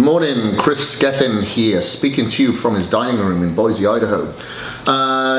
morning, Kris Gethin here, speaking to you from his dining room in Boise, Idaho.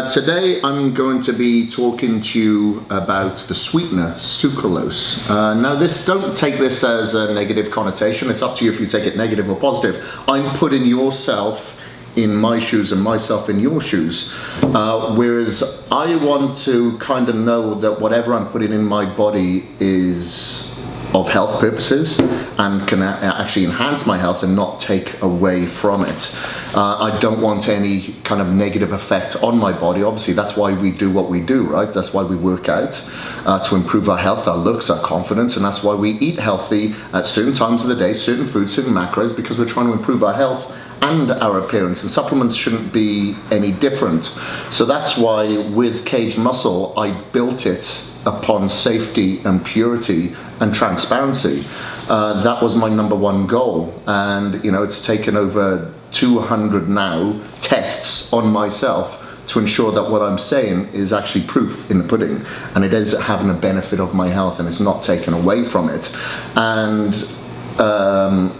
Today I'm going to be talking to you about the sweetener, Sucralose. Now don't take this as a negative connotation, it's up to you if you take it negative or positive. I'm putting yourself in my shoes and myself in your shoes, whereas I want to kind of know that whatever I'm putting in my body is of health purposes and can actually enhance my health and not take away from it. I don't want any kind of negative effect on my body. Obviously, that's why we do what we do, right? That's why we work out, to improve our health, our looks, our confidence, and that's why we eat healthy at certain times of the day, certain foods, certain macros, because we're trying to improve our health and our appearance, and supplements shouldn't be any different. So that's why with KAGED Muscle, I built it upon safety and purity and transparency. That was my number one goal, and it's taken over 200 now tests on myself to ensure that what I'm saying is actually proof in the pudding, and it is having a benefit of my health and it's not taken away from it. And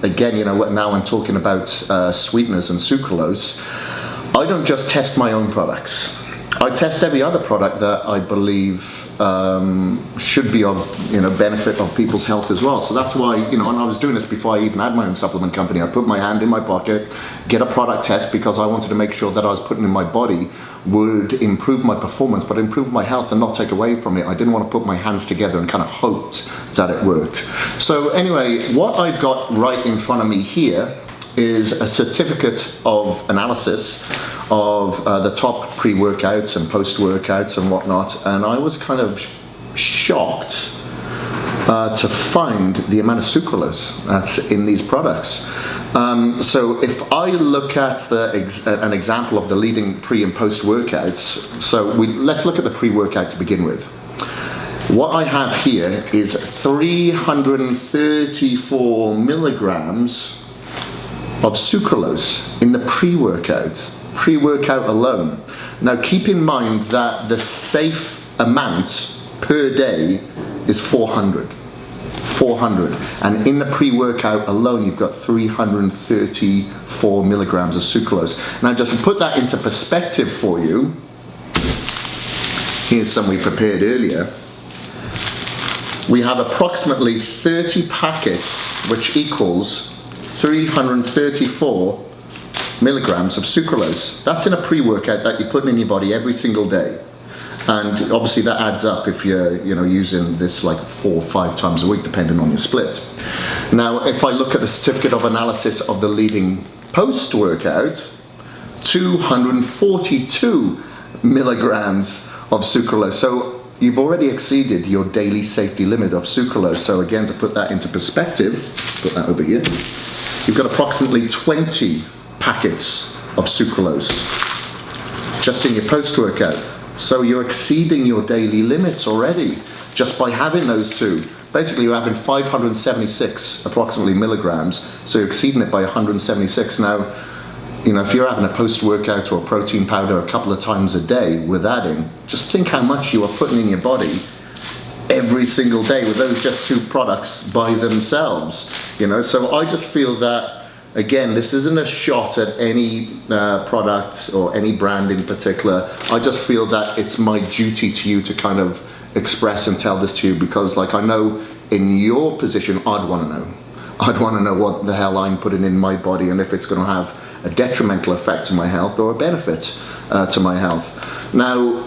again, now I'm talking about sweeteners and sucralose. I don't just test my own products. I test every other product that I believe should be of benefit of people's health as well. So that's why, and I was doing this before I even had my own supplement company. I put my hand in my pocket, get a product test, because I wanted to make sure that I was putting in my body would improve my performance, but improve my health and not take away from it. I didn't want to put my hands together and kind of hoped that it worked. So anyway, what I've got right in front of me here is a certificate of analysis of the top pre-workouts and post-workouts and whatnot, and I was kind of shocked to find the amount of sucralose that's in these products. So if I look at an example of the leading pre and post workouts, let's look at the pre-workout to begin with. What I have here is 334 milligrams of sucralose in the pre-workout alone. Now keep in mind that the safe amount per day is 400, and in the pre-workout alone you've got 334 milligrams of sucralose. Now just to put that into perspective for you, here's some we prepared earlier. We have approximately 30 packets, which equals 334 milligrams of sucralose. That's in a pre-workout that you're putting in your body every single day. And obviously that adds up if you're using this like 4 or 5 times a week, depending on your split. Now, if I look at the certificate of analysis of the leading post-workout, 242 milligrams of sucralose. So you've already exceeded your daily safety limit of sucralose. So again, to put that into perspective, put that over here, you've got approximately 20 packets of sucralose just in your post-workout. So you're exceeding your daily limits already just by having those two. Basically you're having 576 approximately milligrams, so you're exceeding it by 176. Now, if you're having a post-workout or a protein powder a couple of times a day with adding, just think how much you are putting in your body every single day with those just two products by themselves. So I just feel that, again, this isn't a shot at any product or any brand in particular. I just feel that it's my duty to you to kind of express and tell this to you, because I know in your position, I'd want to know. I'd want to know what the hell I'm putting in my body and if it's going to have a detrimental effect to my health or a benefit to my health. Now,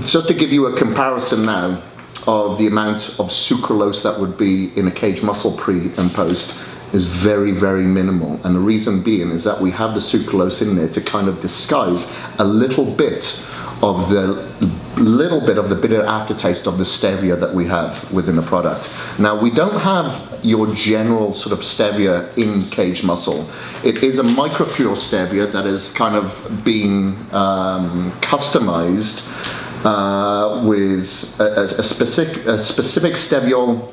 just to give you a comparison now of the amount of sucralose that would be in a KAGED Muscle pre and post, is very, very minimal. And the reason being is that we have the sucralose in there to kind of disguise a little bit of the bitter aftertaste of the stevia that we have within the product. Now, we don't have your general sort of stevia in KAGED Muscle. It is a micropure stevia that has kind of been customized with a specific steviol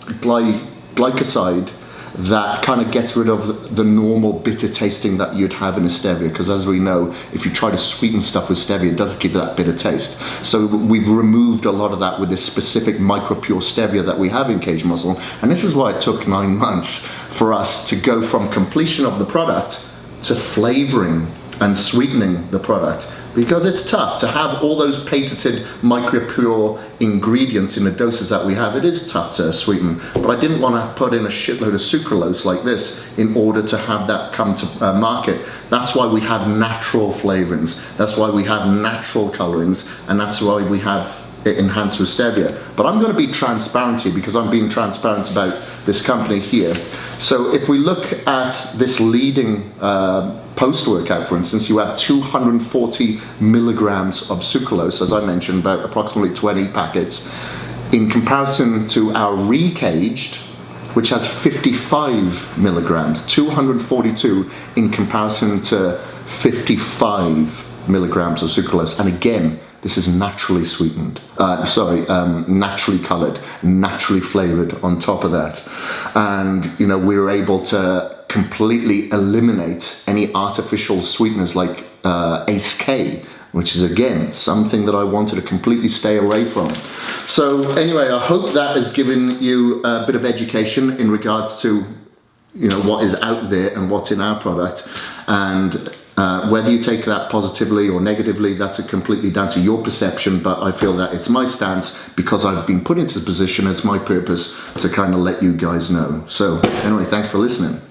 glycoside that kind of gets rid of the normal bitter tasting that you'd have in a stevia, because as we know, if you try to sweeten stuff with stevia, it does give that bitter taste. So we've removed a lot of that with this specific micro pure stevia that we have in Caged Muscle, and this is why it took 9 months for us to go from completion of the product to flavoring and sweetening the product, because it's tough to have all those patented micro pure ingredients in the doses that we have. It is tough to sweeten, but I didn't want to put in a shitload of sucralose like this in order to have that come to market. That's why we have natural flavorings, that's why we have natural colorings, and that's why we have it enhanced with stevia. But I'm going to be transparent here, because I'm being transparent about this company here. So if we look at this leading post-workout, for instance, you have 240 milligrams of sucralose, as I mentioned, about approximately 20 packets, in comparison to our recaged, which has 55 milligrams, 242 in comparison to 55 milligrams of sucralose. And again, this is naturally sweetened, naturally colored, naturally flavored on top of that. And, you know, we were able to completely eliminate any artificial sweeteners like Ace K, which is, again, something that I wanted to completely stay away from. So anyway, I hope that has given you a bit of education in regards to, you know, what is out there and what's in our product. And whether you take that positively or negatively, that's completely down to your perception, but I feel that it's my stance because I've been put into the position as my purpose to kind of let you guys know. So anyway, thanks for listening.